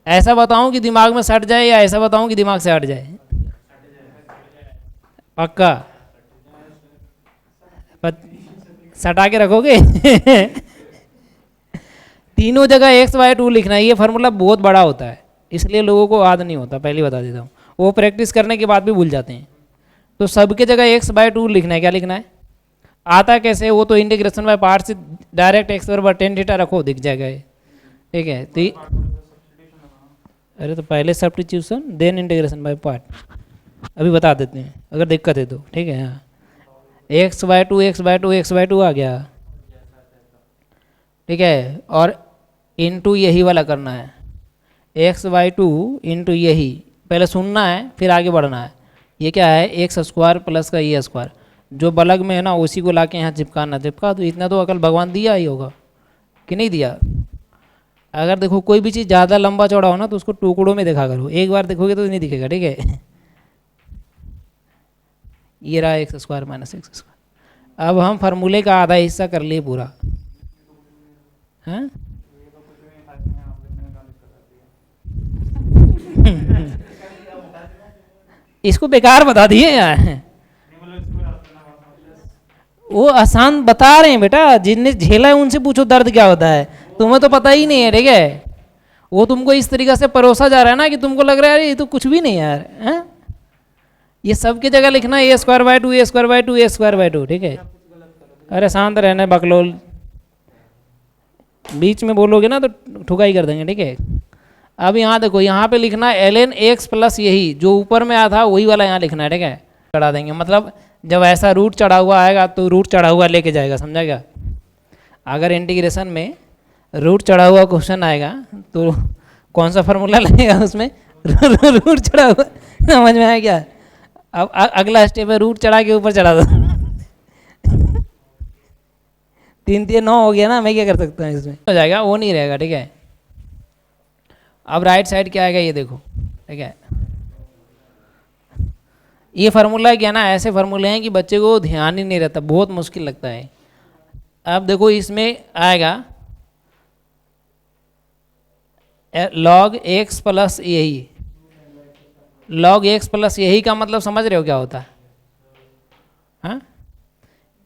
ऐसा बताऊं कि दिमाग में सट जाए या ऐसा बताऊं कि दिमाग से हट जाए? पक्का? सटा के रखोगे? तीनों जगह एक्स बाय टू लिखना है। ये फार्मूला बहुत बड़ा होता है, इसलिए लोगों को याद नहीं होता, पहले बता देता हूँ। वो प्रैक्टिस करने के बाद भी भूल जाते हैं। तो सबके जगह एक्स बाय टू लिखना है। क्या लिखना है? आता कैसे? वो तो इंटीग्रेशन बाय पार्ट से डायरेक्ट एक्स बराबर टेन थीटा रखो, दिख जाएगा ये। ठीक है, तो अरे तो पहले substitution then integration by part, अभी बता देते हैं अगर दिक्कत है तो। ठीक है, हाँ, x by two x by two x by two आ गया। ठीक है, और इनटू यही वाला करना है, एक्स बाई टू इंटू यही, पहले सुनना है फिर आगे बढ़ना है। ये क्या है? एक्स स्क्वायर प्लस का ये स्क्वायर, जो बलग में है ना उसी को लाके यहाँ चिपकाना। चिपका तो इतना तो अकल भगवान दिया ही होगा कि नहीं दिया? अगर देखो कोई भी चीज़ ज़्यादा लंबा चौड़ा हो ना तो उसको टुकड़ों में देखा करो, एक बार देखोगे तो नहीं दिखेगा। ठीक है, ये रहा x square minus x square. अब हम फार्मूले का आधा हिस्सा कर लिए पूरा। हाँ इसको बेकार बता दिए यार। वो आसान बता रहे हैं बेटा, जिनने झेला है उनसे पूछो दर्द क्या होता है, तुम्हें तो पता ही नहीं है। ठीक है, वो तुमको इस तरीक़े से परोसा जा रहा है ना कि तुमको लग रहा है ये तो कुछ भी नहीं यार। है? ये सब की जगह लिखना है a square by two a square by two a square by two. ठीक है, अरे शांत रहना बकलोल, बीच में बोलोगे ना तो ठुकाई कर देंगे। ठीक है, अब यहाँ देखो, यहाँ पे लिखना है एल एन एक्स प्लस यही जो ऊपर में आया था वही वाला यहाँ लिखना है। ठीक है, चढ़ा देंगे, मतलब जब ऐसा रूट चढ़ा हुआ आएगा तो रूट चढ़ा हुआ लेके जाएगा, समझा क्या? अगर इंटीग्रेशन में रूट चढ़ा हुआ क्वेश्चन आएगा तो कौन सा फार्मूला लगेगा उसमें? रूट चढ़ा हुआ, समझ में आया क्या? अब अगला स्टेप है रूट चढ़ा के ऊपर चढ़ा दो। 3 3 9 हो गया ना, मैं क्या कर सकता हूँ इसमें? हो जाएगा, वो नहीं रहेगा। ठीक है, अब राइट साइड क्या आएगा ये देखो। ठीक है, ये फार्मूला क्या ना, ऐसे फार्मूले हैं कि बच्चे को ध्यान ही नहीं रहता, बहुत मुश्किल लगता है। अब देखो इसमें आएगा लॉग एक्स प्लस यही। लॉग एक्स प्लस यही का मतलब समझ रहे हो क्या होता है? हाँ,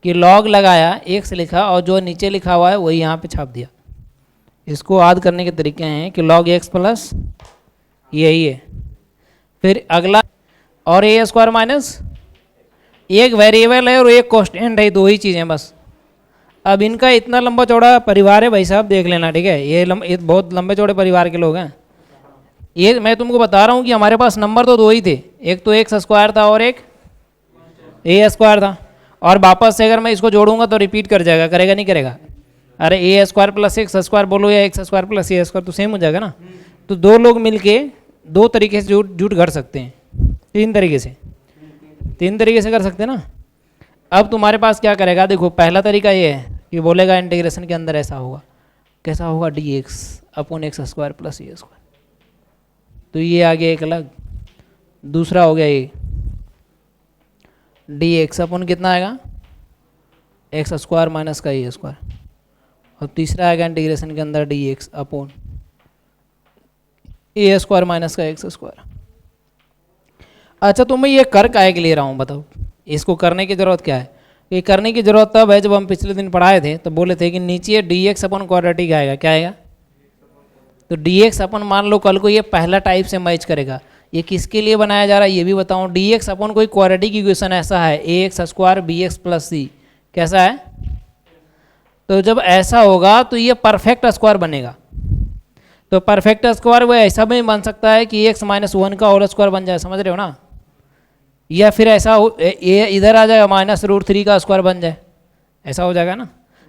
कि लॉग लगाया, एक्स लिखा और जो नीचे लिखा हुआ है वही यहाँ पे छाप दिया। इसको याद करने के तरीके हैं कि लॉग एक्स प्लस यही है, फिर अगला और ए स्क्वायर माइनस, एक वेरिएबल है और एक कांस्टेंट है, दो ही चीज़ें बस। अब इनका इतना लंबा चौड़ा परिवार है भाई साहब, देख लेना। ठीक है, ये बहुत लंबे चौड़े परिवार के लोग हैं। ये मैं तुमको बता रहा हूँ कि हमारे पास नंबर तो दो ही थे, एक तो एक्स स्क्वायर था और एक ए स्क्वायर था। और वापस से अगर मैं इसको जोड़ूंगा तो रिपीट कर जाएगा, करेगा नहीं करेगा? अरे ए स्क्वायर प्लस एक्स स्क्वायर बोलो या x square plus a square तो सेम हो जाएगा ना। तो दो लोग मिलके दो तरीके से जुट कर सकते हैं, तीन तरीके से कर सकते हैं ना। अब तुम्हारे पास क्या करेगा, देखो पहला तरीका ये है कि बोलेगा इंटीग्रेशन के अंदर ऐसा होगा, कैसा होगा? D x upon x square plus a square, तो ये आ गया एक अलग। दूसरा हो गया ये डी एक्स अपॉन कितना आएगा? एक्स स्क्वायर माइनस का ए स्क्वायर। और तीसरा आएगा इंटीग्रेशन के अंदर डी एक्स अपॉन ए स्क्वायर माइनस का एक्स स्क्वायर। अच्छा, तो मैं ये कर काहे के ले रहा हूँ बताओ? इसको करने की ज़रूरत क्या है? ये करने की ज़रूरत तब है जब हम पिछले दिन पढ़ाए थे तो बोले थे कि नीचे डी एक्स अपन क्वाड्रेटिक आएगा। क्या आएगा? तो डी एक्स अपन मान लो कल को ये पहला टाइप से मैच करेगा। ये किसके लिए बनाया जा रहा है ये भी बताऊँ। डी एक्स अपन कोई क्वाड्रेटिक इक्वेशन ऐसा है a x square b x plus c, कैसा है? तो जब ऐसा होगा तो ये परफेक्ट स्क्वायर बनेगा। तो परफेक्ट स्क्वायर वो ऐसा भी बन सकता है कि एक्स माइनस वन का होल स्क्वायर बन जाए, समझ रहे हो ना? या फिर ऐसा ये इधर आ जाएगा माइनस रूट थ्री का स्क्वायर बन जाए, ऐसा हो जाएगा ना।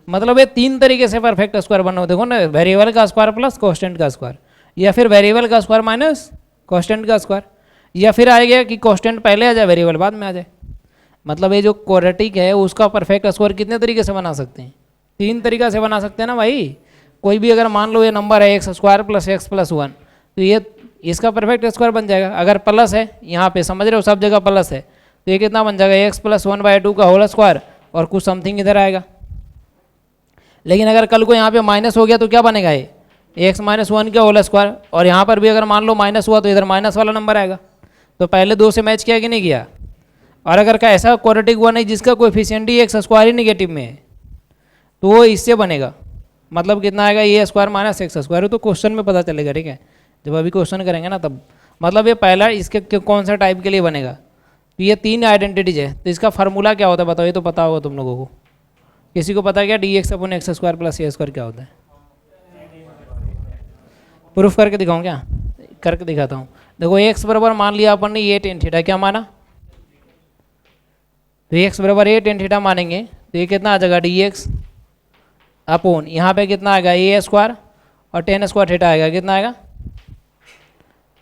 मतलब ये तीन तरीके से परफेक्ट स्क्वायर बनो, देखो ना, वेरिएबल का स्क्वायर प्लस कांस्टेंट का स्क्वायर, या फिर वेरिएबल का स्क्वायर माइनस कांस्टेंट का स्क्वायर, या फिर आएगा कि कांस्टेंट पहले आ जाए वेरिएबल बाद में आ जाए। मतलब ये जो क्वाड्रेटिक है उसका परफेक्ट स्क्वायर कितने तरीके से बना सकते हैं? तीन तरीका से बना सकते हैं ना भाई। कोई भी अगर मान लो ये नंबर है x square plus x plus one, तो ये इसका परफेक्ट स्क्वायर बन जाएगा। अगर प्लस है यहाँ पे, समझ रहे हो, सब जगह प्लस है, तो ये कितना बन जाएगा? X plus one by two का होल स्क्वायर और कुछ समथिंग इधर आएगा। लेकिन अगर कल को यहाँ पे माइनस हो गया तो क्या बनेगा? ये एक्स माइनस वन का होल स्क्वायर, और यहाँ पर भी अगर मान लो माइनस हुआ तो इधर माइनस वाला नंबर आएगा। तो पहले दो से मैच किया कि नहीं किया। और अगर का ऐसा क्वाड्रेटिक वन है जिसका कोएफिशिएंट ही एक्स स्क्वायर ही निगेटिव में है, तो वो इससे बनेगा। मतलब कितना आएगा, ए स्क्वायर माइनस एक्स स्क्वायर। तो क्वेश्चन में पता चलेगा, ठीक है, जब अभी क्वेश्चन करेंगे ना तब। मतलब ये पहला इसके कौन सा टाइप के लिए बनेगा। तो ये तीन आइडेंटिटीज है, तो इसका फार्मूला क्या होता है बताओ, ये तो पता होगा तुम लोगों को। किसी को पता है क्या, D x upon x square plus a square क्या होता है। प्रूफ करके दिखाऊँ क्या, करके दिखाता हूँ। देखो एक्स बराबर मान लिया अपन ने ये टेन थीटा, क्या माना, तो एक्स बराबर ए टेन थीटा मानेंगे तो ये कितना आ जाएगा डी एक्स अपोन, यहाँ पे कितना आएगा ए स्क्वायर और टेन स्क्वायर थीटा आएगा, कितना आएगा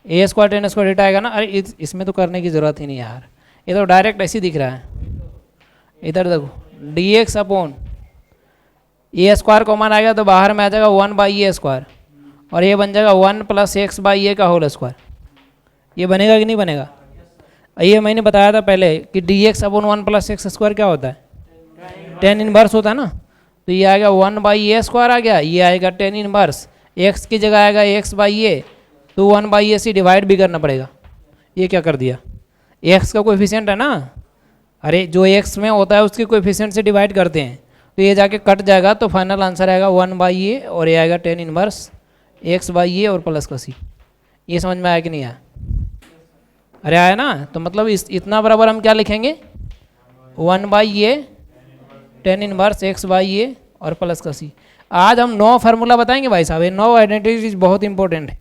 ए स्क्वायर टेन स्क्वायर थीटा आएगा ना। अरे इसमें तो करने की ज़रूरत ही नहीं यार, ये तो डायरेक्ट ऐसे ही दिख रहा है। इधर देखो डी एक्स अपोन ए स्क्वायर कॉमन आएगा तो बाहर में आ जाएगा वन बाई ए स्क्वायर, और ये बन जाएगा वन प्लस एक्स बाई ए का होल स्क्वायर। ये बनेगा कि नहीं बनेगा। ये मैंने बताया था पहले कि D x upon one plus x square क्या होता है, टेन इनवर्स होता है ना। तो ये आएगा वन बाई ए स्क्वायर आ गया, ये आएगा टेन इनवर्स, एक्स की जगह आएगा एक्स बाई ए, तो वन बाई ए से डिवाइड भी करना पड़ेगा। ये क्या कर दिया, एक्स का कोएफिशिएंट है ना, अरे जो एक्स में होता है उसके कोएफिशिएंट से डिवाइड करते हैं, तो ये जाके कट जाएगा, तो फाइनल आंसर आएगा वन बाई ए और ये आएगा ten inverse x by a और प्लस का सी। ये समझ में आया कि नहीं आया, अरे आया ना। तो मतलब इतना बराबर हम क्या लिखेंगे, one by a tan inverse x by a और प्लस का सी। आज हम 9 फार्मूला बताएंगे भाई साहब, ये 9 आइडेंटिटीज बहुत इंपॉर्टेंट है।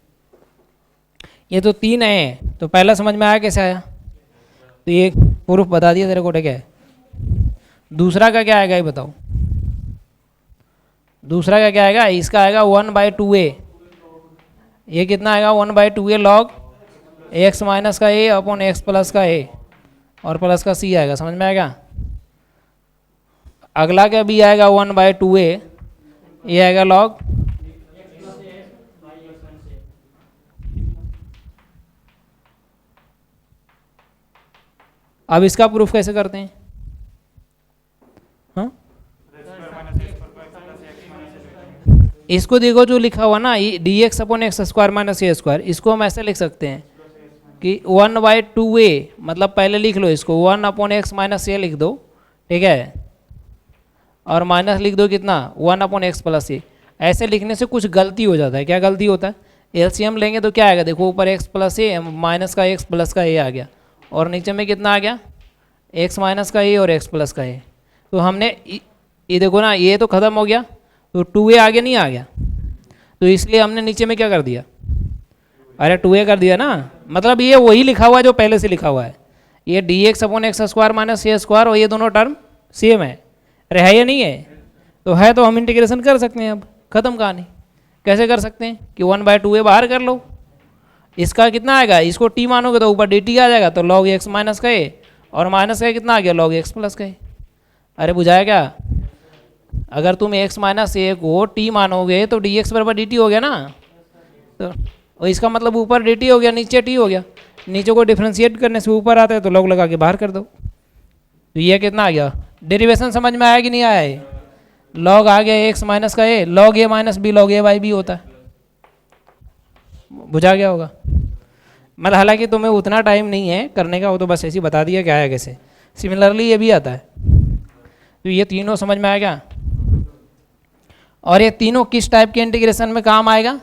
ये तो 3 है, तो पहला समझ में आया कैसे आया, तो ये प्रूफ बता दिया तेरे को, ठीक है। दूसरा का क्या आएगा ये बताओ, दूसरा का क्या आएगा, इसका आएगा वन बाई टू ए, ये कितना आएगा one by two A log x minus का ए अपॉन एक्स प्लस का ए और प्लस का सी आएगा, समझ में आएगा। अगला क्या भी आएगा वन बाई टू ए, ये आएगा लॉग अब इसका प्रूफ कैसे करते हैं, हाँ इसको देखो जो लिखा हुआ ना d x upon x square minus a square, इसको हम ऐसे लिख सकते हैं कि वन बाई टू ए, मतलब पहले लिख लो इसको वन अपॉन एक्स माइनस ए लिख दो, ठीक है, और माइनस लिख दो कितना वन अपॉन एक्स प्लस ए। ऐसे लिखने से कुछ गलती हो जाता है, क्या गलती होता है, एलसीएम लेंगे तो क्या आएगा, देखो ऊपर एक्स प्लस ए माइनस का एक्स प्लस का ए आ गया, और नीचे में कितना आ गया एक्स माइनस का ए और एक्स प्लस का ए। तो हमने ये देखो ना, ये तो ख़त्म हो गया, तो टू ए आगे नहीं आ गया, तो इसलिए हमने नीचे में क्या कर दिया, अरे टू ए कर दिया ना। मतलब ये वही लिखा हुआ है जो पहले से लिखा हुआ है, ये d x upon x square minus a square, और ये दोनों टर्म सेम है। अरे है या नहीं है, तो है, तो हम इंटीग्रेशन कर सकते हैं। अब खत्म कहानी। कैसे कर सकते हैं कि वन बाई टू ए बाहर कर लो, इसका कितना आएगा, इसको टी मानोगे तो ऊपर डी टी आ जाएगा, तो लॉग एक्स माइनस का ए, और माइनस का कितना आ गया लॉग एक्स प्लस का ए। अरे बुझाया क्या, अगर तुम एक्स माइनस ए को टी मानोगे तो डी एक्स बराबर डी टी हो गया ना, तो और इसका मतलब ऊपर डी टी हो गया नीचे टी हो गया, नीचे को डिफ्रेंशिएट करने से ऊपर आता है तो लॉग लगा के बाहर कर दो। तो ये कितना आ गया, डेरिवेशन समझ में आया कि नहीं आया है, लॉग आ गया एक्स माइनस का a, log a minus b log a by b होता है, बुझा गया होगा। मतलब हालांकि तुम्हें उतना टाइम नहीं है करने का, वो तो बस ऐसे ही बता दिया क्या है कैसे। सिमिलरली ये भी आता है, तो ये तीनों समझ में आएगा। और ये तीनों किस टाइप के इंटीग्रेशन में काम आएगा,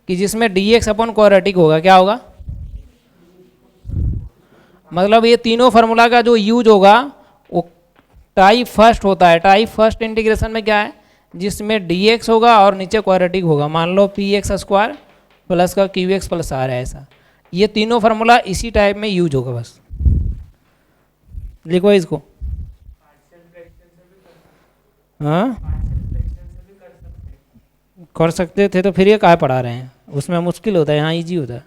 कि जिसमें डी एक्स अपॉन क्वाड्रेटिक होगा, क्या होगा, मतलब ये तीनों फार्मूला का जो यूज होगा वो टाइप फर्स्ट होता है। टाइप फर्स्ट इंटीग्रेशन में क्या है, जिसमें डी एक्स होगा और नीचे क्वाड्रेटिक होगा, मान लो पी एक्स स्क्वायर प्लस का क्यू एक्स प्लस आर है, ऐसा। ये तीनों फार्मूला इसी टाइप में यूज होगा, बस लिखो इसको। हाँ कर सकते थे, तो फिर ये काहे पढ़ा रहे हैं, उसमें मुश्किल होता है, यहाँ इजी होता है।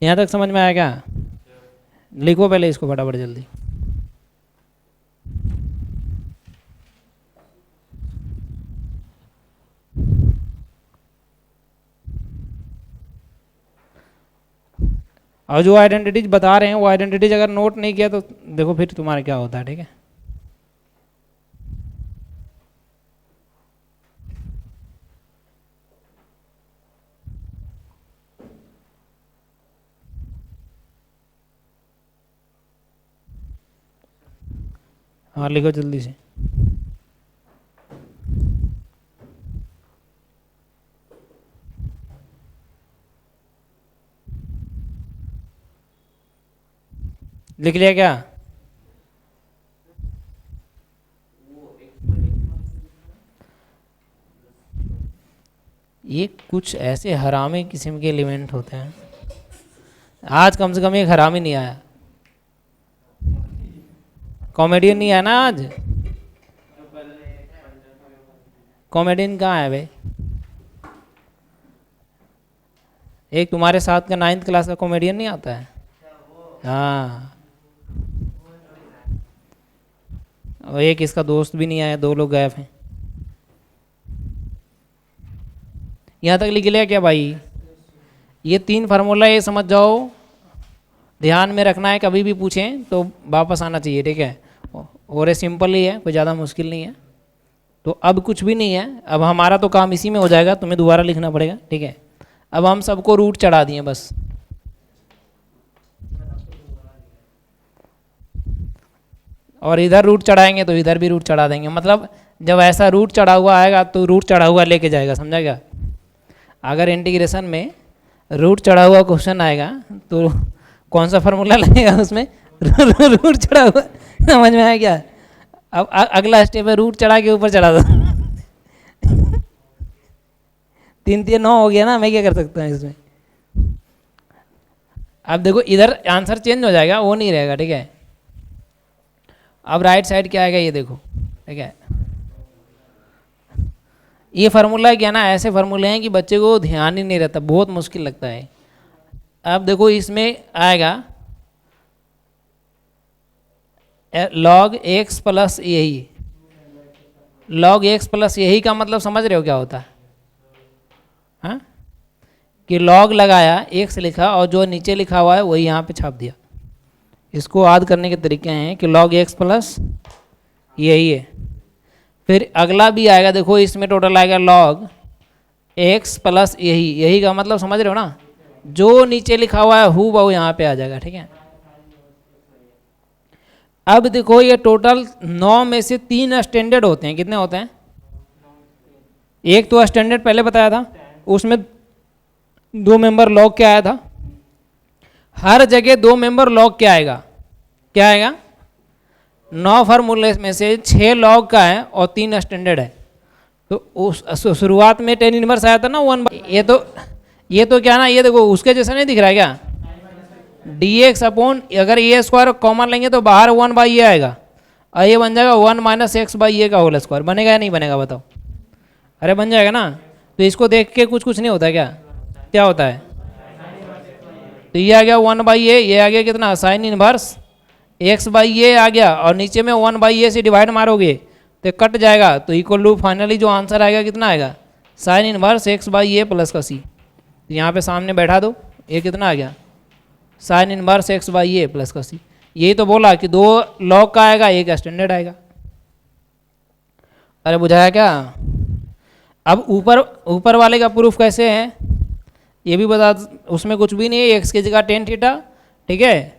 यहाँ तक समझ में आया क्या, लिखो पहले इसको फटाफट जल्दी। और जो आइडेंटिटीज बता रहे हैं वो आइडेंटिटीज अगर नोट नहीं किया तो देखो फिर तुम्हारा क्या होता है, ठीक है। हाँ लिखो जल्दी से। लिख लिया क्या? ये कुछ ऐसे हरामी किस्म के एलिमेंट होते हैं। आज कम से कम एक हरामी नहीं आया, कॉमेडियन नहीं आया ना आज। कॉमेडियन कहाँ है भाई? एक तुम्हारे साथ का 9th क्लास का कॉमेडियन नहीं आता है? हाँ, और एक इसका दोस्त भी नहीं आया, 2 लोग गायब हैं। यहाँ तक लिख लिया क्या भाई? ये 3 फार्मूला ये समझ जाओ, ध्यान में रखना है, कभी भी पूछें तो वापस आना चाहिए, ठीक है। और ये सिंपल ही है, कोई ज़्यादा मुश्किल नहीं है। तो अब कुछ भी नहीं है, अब हमारा तो काम इसी में हो जाएगा, तुम्हें दोबारा लिखना पड़ेगा, ठीक है। अब हम सबको रूट चढ़ा दिए बस। और इधर रूट चढ़ाएंगे तो इधर भी रूट चढ़ा देंगे, मतलब जब ऐसा रूट चढ़ा हुआ आएगा तो रूट चढ़ा हुआ लेके जाएगा, समझा क्या? अगर इंटीग्रेशन में रूट चढ़ा हुआ क्वेश्चन आएगा तो कौन सा फार्मूला लगेगा उसमें? रूट चढ़ा हुआ। समझ में आया क्या? अब अगला स्टेप है रूट चढ़ा के ऊपर चढ़ा दो। 3 3 9 हो गया ना, मैं क्या कर सकता हूँ इसमें? अब देखो इधर आंसर चेंज हो जाएगा, वो नहीं रहेगा, ठीक है। अब राइट साइड क्या आएगा ये देखो, ठीक है। ये फार्मूला क्या ना, ऐसे फार्मूले हैं कि बच्चे को ध्यान ही नहीं रहता, बहुत मुश्किल लगता है। अब देखो इसमें आएगा log x प्लस यही। log x प्लस यही का मतलब समझ रहे हो क्या होता है? हाँ, कि log लगाया, x लिखा और जो नीचे लिखा हुआ है वही यहाँ पे छाप दिया। इसको याद करने के तरीके हैं कि log x प्लस यही है। फिर अगला भी आएगा, देखो इसमें टोटल आएगा log x प्लस यही। यही का मतलब समझ रहे हो ना, जो नीचे लिखा हुआ है हू बहू यहाँ पे आ जाएगा, ठीक है। अब देखो ये टोटल 9 में से 3 स्टैंडर्ड होते हैं। कितने होते हैं? एक तो स्टैंडर्ड पहले बताया था, उसमें 2 मेंबर लॉग क्या आया था? हर जगह 2 मेंबर लॉग क्या आएगा? क्या आएगा? 9 फार्मूले में से 6 लॉग का है और 3 स्टैंडर्ड है। तो उस शुरुआत में 10 इनवर्स आया था ना 1। ये तो क्या ना, ये देखो उसके जैसा नहीं दिख रहा है क्या? dx अपॉन, अगर ए स्क्वायर कॉमन लेंगे तो बाहर 1/a आएगा और ये बन जाएगा 1 माइनस एक्स बाई ए का होल स्क्वायर। बनेगा या नहीं बनेगा बताओ? अरे बन जाएगा ना। तो इसको देख के कुछ नहीं होता क्या? क्या होता है? तो ये आ गया 1/a, ये आ गया कितना? साइन इनवर्स एक्स बाई ए आ गया, और नीचे में 1/a से डिवाइड मारोगे तो कट जाएगा, तो इक्वल टू फाइनली जो आंसर आएगा कितना आएगा? Sine inverse x by A plus का सी। तो यहाँ पे सामने बैठा दो, ये कितना आ गया? Sine inverse x by A plus का सी। यही तो बोला कि 2 लॉग का आएगा, 1 स्टैंडर्ड आएगा। अरे बुझाया क्या? अब ऊपर वाले का प्रूफ कैसे है ये भी बता। उसमें कुछ भी नहीं है, एक्स की जगह टेन थीटा, ठीक है।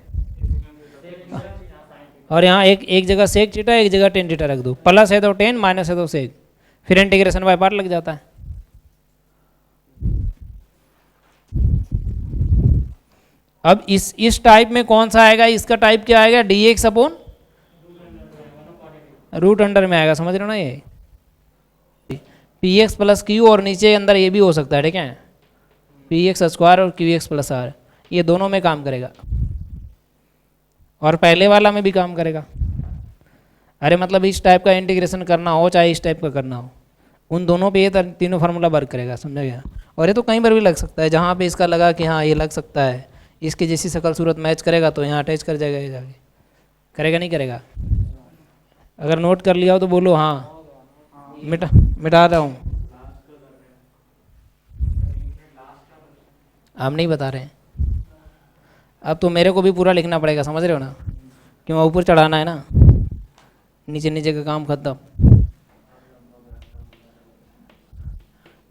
और यहाँ एक जगह सेक थीटा, एक जगह टेन थीटा रख दो। प्लस है तो 10, माइनस है तो सेक, फिर इंटीग्रेशन बाय पार्ट लग जाता है। अब इस टाइप में कौन सा आएगा? इसका टाइप क्या आएगा? D x upon root under में आएगा, समझ रहे हो ना? ये पी एक्स प्लस क्यू, और नीचे अंदर ये भी हो सकता है, ठीक है, पी एक्स स्क्वायर और क्यू एक्स प्लस आर। ये दोनों में काम करेगा और पहले वाला में भी काम करेगा। अरे मतलब इस टाइप का इंटीग्रेशन करना हो चाहे इस टाइप का करना हो, उन दोनों पे ये तीनों फार्मूला वर्क करेगा, समझा गया? और ये तो कहीं पर भी लग सकता है, जहाँ पे इसका लगा कि हाँ ये लग सकता है, इसके जैसी शकल सूरत मैच करेगा तो यहाँ अटैच कर जाएगा, ये जाके करेगा नहीं करेगा? अगर नोट कर लिया हो तो बोलो हाँ, मिटा रहा हूँ। आप नहीं बता रहे हैं, अब तो मेरे को भी पूरा लिखना पड़ेगा, समझ रहे हो ना? क्यों? ऊपर चढ़ाना है ना, नीचे नीचे का काम खत्म।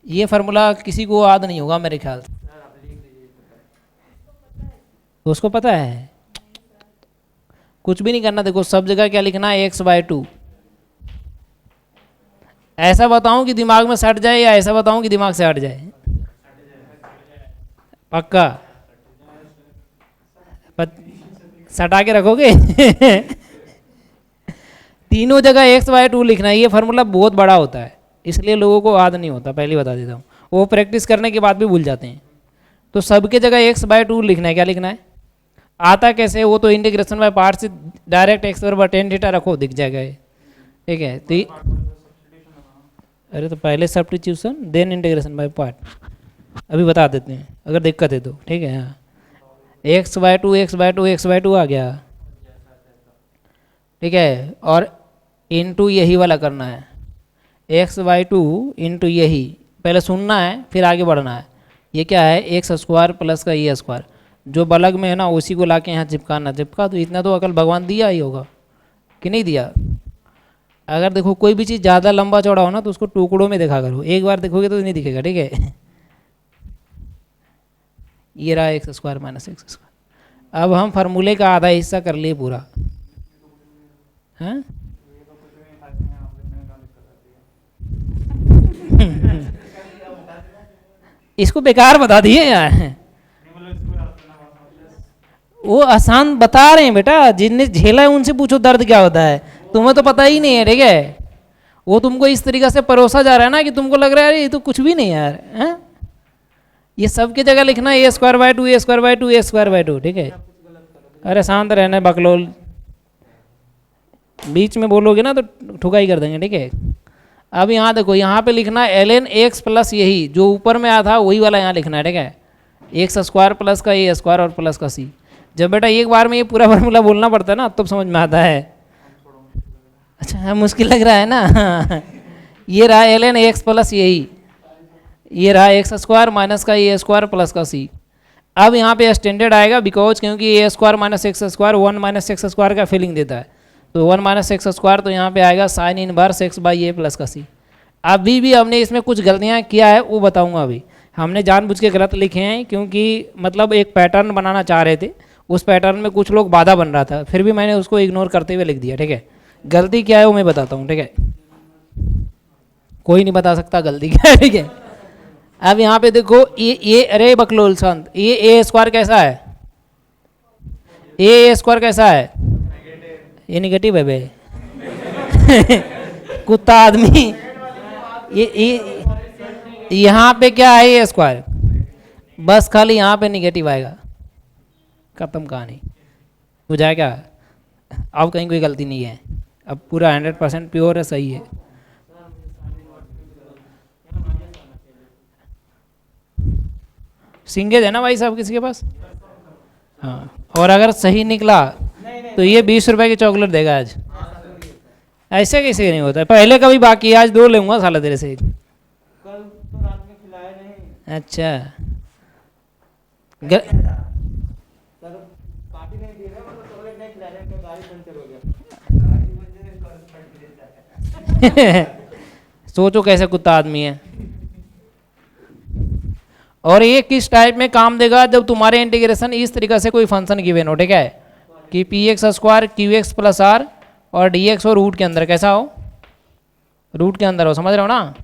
ये फार्मूला किसी को याद नहीं होगा मेरे ख्याल से। तो उसको पता है कुछ भी नहीं करना। देखो सब जगह क्या लिखना है, x/2। ऐसा बताऊं कि दिमाग में सट जाए या ऐसा बताऊं कि दिमाग से हट जाए? पक्का सटा के रखोगे? तीनों जगह x/2 लिखना है। ये फार्मूला बहुत बड़ा होता है, इसलिए लोगों को याद नहीं होता, पहले बता देता हूँ। वो प्रैक्टिस करने के बाद भी भूल जाते हैं। तो सबके जगह x/2 लिखना है। क्या लिखना है? आता कैसे, वो तो इंटीग्रेशन बाय पार्ट से डायरेक्ट x बराबर tan थीटा रखो, दिख जाएगा ये। ठीक है, तो अरे तो पहले substitution then integration by part, अभी बता देते हैं अगर दिक्कत है तो। ठीक है, हाँ, x/2 आ गया। ठीक है, और इनटू यही वाला करना है, x/2 इंटू यही, पहले सुनना है फिर आगे बढ़ना है। ये क्या है, x² प्लस का ये स्क्वायर, जो बलग में है ना उसी को लाके यहाँ चिपकाना। चिपका तो इतना तो अकल भगवान दिया ही होगा कि नहीं दिया? अगर देखो कोई भी चीज़ ज़्यादा लंबा चौड़ा हो ना तो उसको टुकड़ों में देखा करो, एक बार देखोगे तो नहीं दिखेगा। ठीक है, ये रहा x² माइनस x²। अब हम फार्मूले का आधा हिस्सा कर लिए पूरा। हाँ इसको बेकार बता दिए यार, वो आसान बता रहे हैं बेटा, जिनने झेला है उनसे पूछो दर्द क्या होता है, तुम्हें तो पता ही नहीं है। ठीक है, वो तुमको इस तरीक़ा से परोसा जा रहा है ना कि तुमको लग रहा है ये तो कुछ भी नहीं यार। है ये सबकी जगह लिखना है a²/2 a²/2 a²/2। ठीक है, अरे शांत रहना बकलोल, बीच में बोलोगे ना तो ठुकाई कर देंगे। ठीक है, अब यहाँ देखो, यहाँ पे लिखना है ln x प्लस यही जो ऊपर में आया था वही वाला यहाँ लिखना है। ठीक है, x² प्लस का a² और प्लस का c। जब बेटा एक बार में ये पूरा फार्मूला बोलना पड़ता है ना तब समझ में आता है। अच्छा हाँ, मुश्किल लग रहा है ना? ये रहा ln x प्लस यही, ये रहा x² माइनस का a² प्लस का c। अब यहाँ पे स्टैंडर्ड आएगा बिकॉज क्योंकि a² minus x² 1 minus x² का फीलिंग देता है, तो 1 माइनस x² तो यहाँ पे आएगा साइन इनवर्स x/a प्लस का c। अभी भी हमने इसमें कुछ गलतियाँ किया है वो बताऊँगा। अभी हमने जानबूझ के गलत लिखे हैं क्योंकि मतलब एक पैटर्न बनाना चाह रहे थे, उस पैटर्न में कुछ लोग बाधा बन रहा था, फिर भी मैंने उसको इग्नोर करते हुए लिख दिया। ठीक है, गलती क्या है वो मैं बताता हूँ। ठीक है, कोई नहीं बता सकता गलती क्या है। ठीक है, अब यहाँ पे देखो ये अरे बकलोल संत, ये a² कैसा है, a² कैसा है, ये निगेटिव है बे। कुत्ता आदमी, ये यहाँ पे क्या है a², बस खाली यहाँ पे निगेटिव आएगा, खत्म कहानी। बुझाया क्या? अब कहीं कोई गलती नहीं है, अब पूरा 100% प्योर है, सही है। सिंगेज है ना भाई साहब किसी के पास? हाँ, और अगर सही निकला तो ये 20 रुपए की चॉकलेट देगा आज। ऐसे कैसे नहीं होता है, पहले कभी बाकी, आज 2 लूंगा साला तेरे से। कल तो रात में खिलाया नहीं। अच्छा पार्टी नहीं दी रहा, चॉकलेट नहीं खिला रहे, गाड़ी पंचर हो गया। सोचो कैसे कुत्ता आदमी है। और ये किस टाइप में काम देगा, जब तुम्हारे इंटीग्रेशन इस तरीके से कोई फंक्शन गिवन हो। ठीक है, कि px² qx प्लस आर और dx और रूट के अंदर कैसा हो, रूट के अंदर हो, समझ रहे हो ना?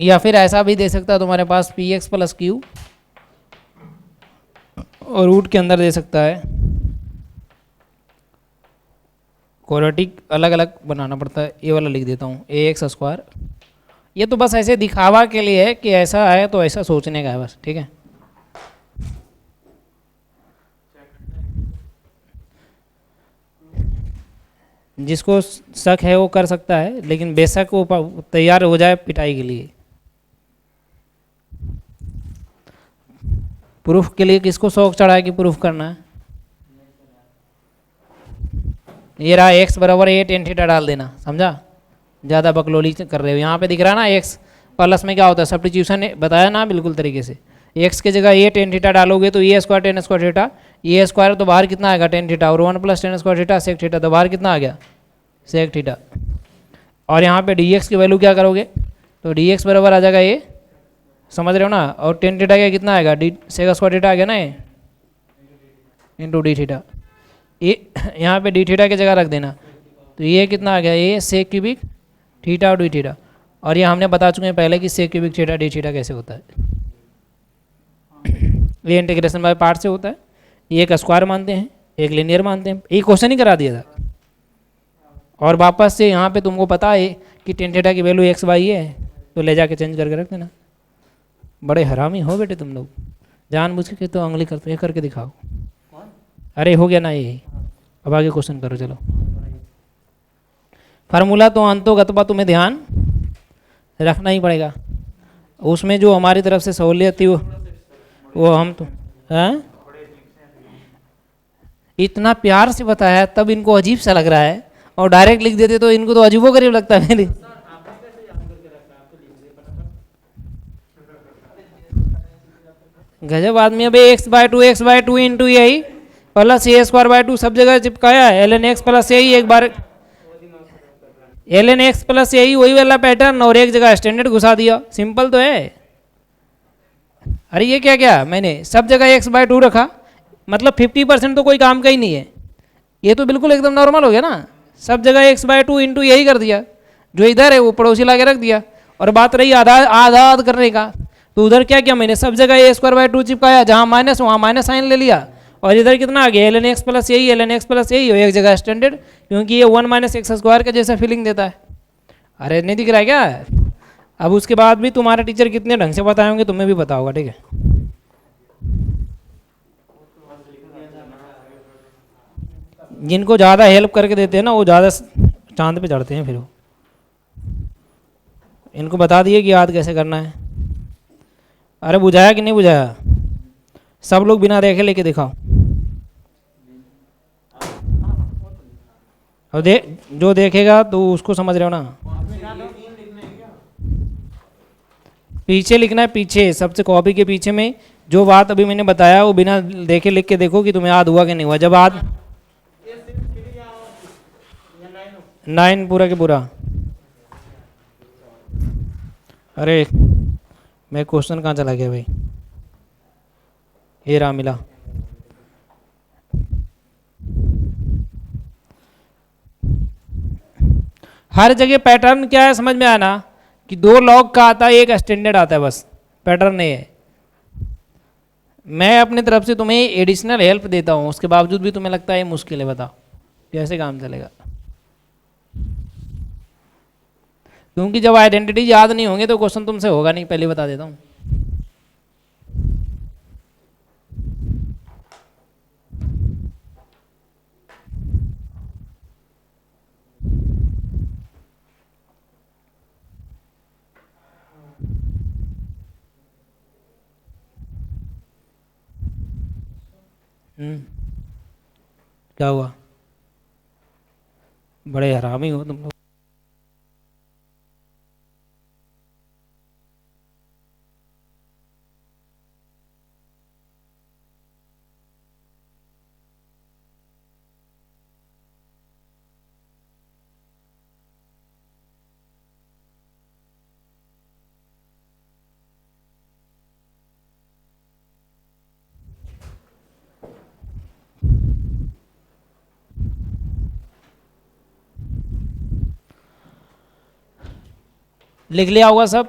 या फिर ऐसा भी दे सकता है तुम्हारे पास px प्लस q और रूट के अंदर दे सकता है। क्वाड्रेटिक अलग अलग बनाना पड़ता है, ये वाला लिख देता हूँ ax²। ये तो बस ऐसे दिखावा के लिए है कि ऐसा है तो ऐसा सोचने का है बस। ठीक है, जिसको शक है वो कर सकता है, लेकिन बेशक वो तैयार हो जाए पिटाई के लिए। प्रूफ के लिए किसको शौक चढ़ा है कि प्रूफ करना है? ये रहा x बराबर a tan थीटा डाल देना, समझा? ज़्यादा बकलोली कर रहे हो। यहाँ पे दिख रहा है ना x प्लस में क्या होता है, सब्स्टिट्यूशन बताया ना बिल्कुल तरीके से। x के जगह a tan थीटा डालोगे तो a² tan² थीटा, a² तो बाहर कितना आएगा tan थीटा, और 1 plus tan² theta sec theta, तो बाहर कितना आ गया sec थीटा। और यहाँ पे dx की वैल्यू क्या करोगे तो dx बराबर आ जाएगा ये, समझ रहे हो ना? और tan थीटा का कितना आएगा, sec² थीटा आ गया ना ये, इंटू डी थीटा। ए यहाँ पे डी थीटा की जगह रख देना, तो ये कितना आ गया, ए सेक क्यूबिक थीटा और डी थीटा। और ये हमने बता चुके हैं पहले कि सेक क्यूबिक थीटा डी थीटा कैसे होता है। ये इंटीग्रेशन बाय पार्ट से होता है। ये एक स्क्वायर मानते हैं, एक लिनियर मानते हैं। एक क्वेश्चन ही करा दिया था। और वापस से यहाँ पे तुमको पता है कि टेन थीटा की वैल्यू एक्स वाई है, तो ले जाके चेंज करके रख देना। बड़े हरामी हो बेटे तुम लोग, जानबूझ के तो उंगली करते, ये करके दिखाओ। अरे हो गया ना ये, अब आगे क्वेश्चन करो चलो। फार्मूला तो अंतोगतवा तुम्हें ध्यान रखना ही पड़ेगा। उसमें जो हमारी तरफ से सहूलियत थी वो हम तो हैं इतना प्यार से बताया तब इनको अजीब सा लग रहा है, और डायरेक्ट लिख देते तो इनको तो अजीबो गरीब लगता है मेरी। गजब आदमी। अब एक्स बाय टू इंटू यही plus a square by to सब जगह चिपकाया है, एल एन एक्स प्लस यही एक बार एल एन एक्स प्लस यही वही वाला पैटर्न, और एक जगह स्टैंडर्ड घुसा दिया। सिंपल तो है। अरे ये क्या क्या मैंने सब जगह एक्स बाय टू रखा, मतलब 50% तो कोई काम का ही नहीं है। ये तो बिल्कुल एकदम नॉर्मल हो गया ना। सब जगह एक्स बाय टू इंटू यही कर दिया, जो इधर है वो पड़ोसी ला के रख दिया। और बात रही आधा आधा करने का, तो उधर क्या किया मैंने, सब जगह ए स्क्वायर बाय टू चिपकाया, जहाँ माइनस वहाँ माइनस साइन ले लिया। और इधर कितना आ गया, एल एन एक्स प्लस यही एल एन एक्स प्लस यही, एक जगह स्टैंडर्ड, क्योंकि ये 1 माइनस एक्स स्क्वायर का जैसा फीलिंग देता है। अरे नहीं दिख रहा है क्या? अब उसके बाद भी तुम्हारे टीचर कितने ढंग से बताए होंगे तुम्हें भी पता होगा, ठीक है। जिनको ज़्यादा हेल्प करके देते हैं ना वो ज़्यादा चांद पे चढ़ते हैं। फिर वो इनको बता दिए कि याद कैसे करना है। अरे बुझाया कि नहीं बुझाया? सब लोग बिना देखे लेके दिखाओ। और जो देखेगा तो उसको समझ रहे हो ना। पीछे लिखना है, पीछे सबसे कॉपी के पीछे में जो बात अभी मैंने बताया वो बिना देखे लिख के देखो कि तुम्हें याद हुआ कि नहीं हुआ। जब याद 9 पूरा के पूरा। अरे मैं क्वेश्चन कहाँ चला गया भाई, ये रहा मिला। हर जगह पैटर्न क्या है समझ में आना कि 2 लॉग का आता है, एक स्टैंडर्ड आता है, बस पैटर्न नहीं है। मैं अपनी तरफ से तुम्हें एडिशनल हेल्प देता हूँ, उसके बावजूद भी तुम्हें लगता है मुश्किल है। बताओ कैसे काम चलेगा? क्योंकि जब आइडेंटिटी याद नहीं होंगे तो क्वेश्चन तुमसे होगा नहीं, पहले बता देता हूँ। क्या हुआ? बड़े हरामी हो तुम लोग। लिख लिया होगा सब।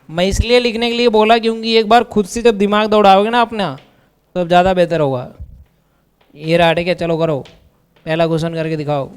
मैं इसलिए लिखने के लिए बोला क्योंकि एक बार खुद से जब दिमाग दौड़ाओगे ना अपना तो ज़्यादा बेहतर होगा। ये रहा, ठीक है, चलो करो, पहला क्वेश्चन करके दिखाओ।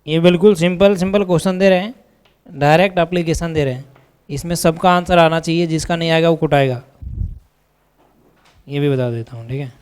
ये बिल्कुल सिंपल सिंपल क्वेश्चन दे रहे हैं, डायरेक्ट एप्लीकेशन दे रहे हैं। इसमें सबका आंसर आना चाहिए, जिसका नहीं आएगा वो कुटाएगा। ये भी बता देता हूँ, ठीक है।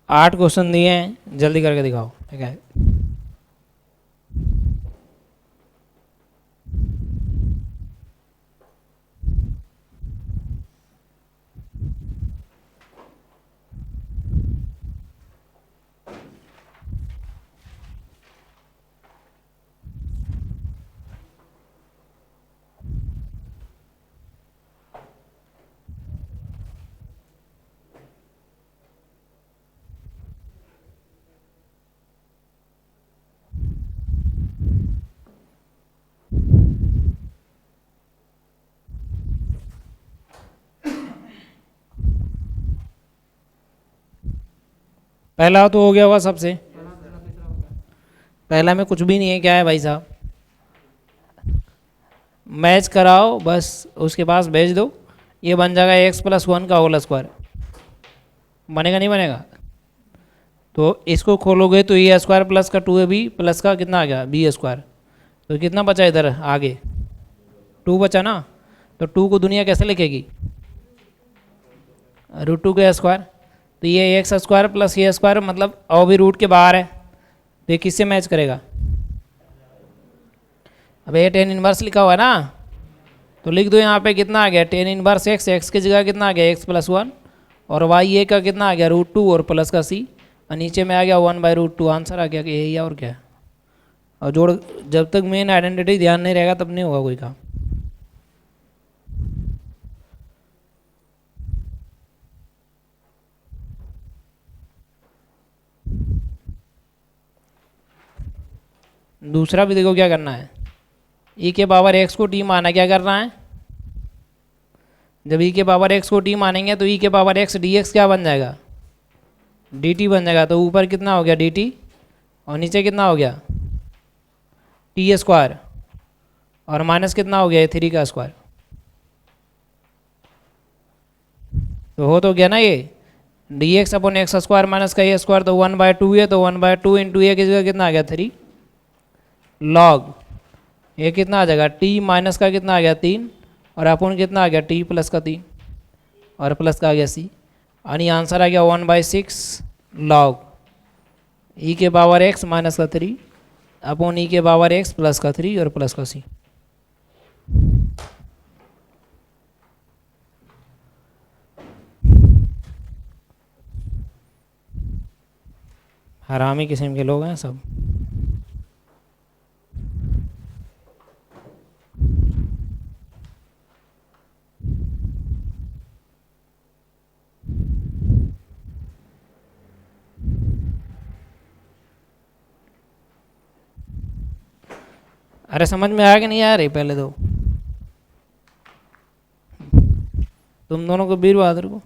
8 क्वेश्चन दिए हैं, जल्दी करके दिखाओ। ठीक है, पहला तो हो गया होगा सबसे। पहला में कुछ भी नहीं है, क्या है भाई साहब, मैच कराओ बस, उसके पास भेज दो, ये बन जाएगा एक्स प्लस वन का होल स्क्वायर। बनेगा नहीं बनेगा? तो इसको खोलोगे तो ए स्क्वायर प्लस का 2ab प्लस का कितना आ गया बी स्क्वायर, तो कितना बचा इधर आगे 2 बचा ना। तो 2 को दुनिया कैसे लिखेगी, √2 का स्क्वायर। तो ये x square plus a square मतलब और भी रूट के बाहर है, तो ये किससे मैच करेगा। अब ये टेन इनवर्स लिखा हुआ है ना, तो लिख दो यहाँ पे कितना आ गया टेन इनवर्स एक्स, एक्स की जगह कितना आ गया एक्स प्लस वन, और वाई ए का कितना आ गया √2 और प्लस का सी, और नीचे में आ गया 1/√2। आंसर आ गया कि यही है और क्या है। और जोड़, जब तक मेन आइडेंटिटी ध्यान नहीं रहेगा तब नहीं होगा कोई काम। दूसरा भी देखो क्या करना है, ई के पावर एक्स को टी माना, क्या करना है, जब ई के पावर एक्स को टी मानेंगे तो ई के पावर एक्स डी एक्स क्या बन जाएगा डी टी बन जाएगा। तो ऊपर कितना हो गया डी टी और नीचे कितना हो गया टी स्क्वायर, और माइनस कितना हो गया 3 का स्क्वायर। तो हो तो गया ना ये d x upon x square minus का ए स्क्वायर, तो 1/2 है, तो 1/2 इंटू ए की जगह कितना आ गया 3 लॉग, ये कितना आ जाएगा टी माइनस का कितना आ गया 3, और अपॉन कितना आ गया टी प्लस का 3 और प्लस का आ गया सी, यानी आंसर आ गया 1/6 लॉग ई के पावर एक्स माइनस का 3 अपॉन ई के पावर एक्स प्लस का 3 और प्लस का सी। हरामी किस्म के लोग हैं सब। अरे समझ में आया कि नहीं आ रही पहले तो, तुम दोनों को वीर बहादुर को।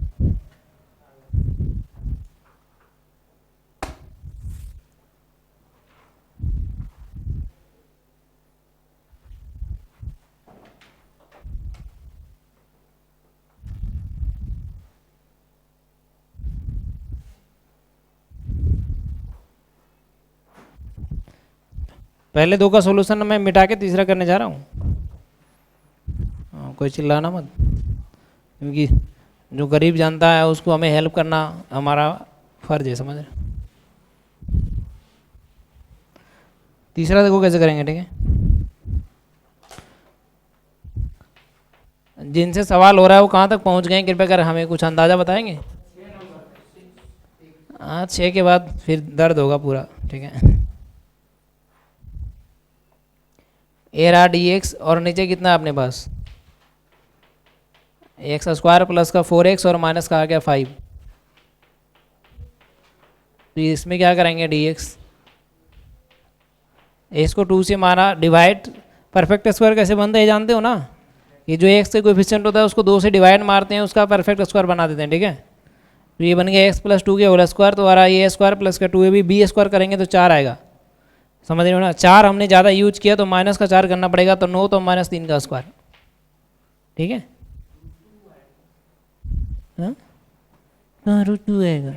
पहले 2 का सॉल्यूशन मैं मिटा के तीसरा करने जा रहा हूँ। कोई चिल्लाना मत, क्योंकि जो गरीब जानता है उसको हमें हेल्प करना हमारा फर्ज है, समझ रहे। तीसरा देखो कैसे करेंगे, ठीक है। जिनसे सवाल हो रहा है वो कहाँ तक पहुँच गए, कृपया कर हमें कुछ अंदाज़ा बताएंगे। हाँ 6 के बाद फिर दर्द होगा पूरा, ठीक है। ए रहा डी एक्स और नीचे कितना है अपने पास एक्स स्क्वायर प्लस का 4x और माइनस का आ गया 5। तो इसमें क्या करेंगे डी एक्स, इसको 2 से मारा डिवाइड, परफेक्ट स्क्वायर कैसे बनता है जानते हो ना, ये जो एक्स से कोएफिशिएंट होता है उसको 2 से डिवाइड मारते हैं, उसका परफेक्ट स्क्वायर बना देते हैं, ठीक है। तो ये बन गया x + 2 के होल स्क्वायर, तो आ रहा है ए स्क्वायर प्लस का 2ab, बी स्क्वायर करेंगे तो 4 आएगा, समझ रहे हो ना। 4 हमने ज़्यादा यूज किया तो माइनस का 4 करना पड़ेगा, तो 9 तो -3 का स्क्वायर, ठीक है। हाँ √2 आएगा,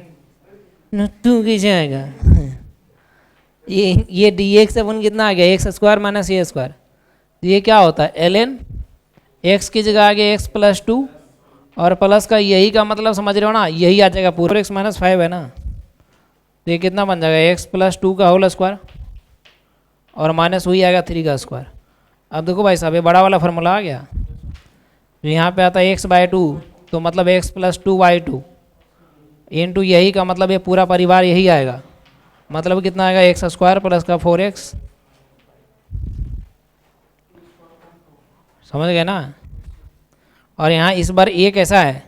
√2 कैसे आएगा। ये डी एक्स अपन कितना आ गया x square minus a square, तो ये क्या होता है ln x की जगह आ गया x + 2 और प्लस का यही का मतलब समझ रहे हो ना, यही आ जाएगा पूरा x - 5 है ना, तो ये कितना बन जाएगा एक्स प्लस 2 का होल स्क्वायर और माइनस वही आएगा 3 का स्क्वायर। अब देखो भाई साहब ये बड़ा वाला फार्मूला आ गया, तो यहाँ पे आता है एक्स बाई 2, तो मतलब एक्स प्लस 2/2 इंटू यही का मतलब ये पूरा परिवार यही आएगा, मतलब कितना आएगा एक्स स्क्वायर प्लस का 4x। समझ गए ना। और यहाँ इस बार ये कैसा है,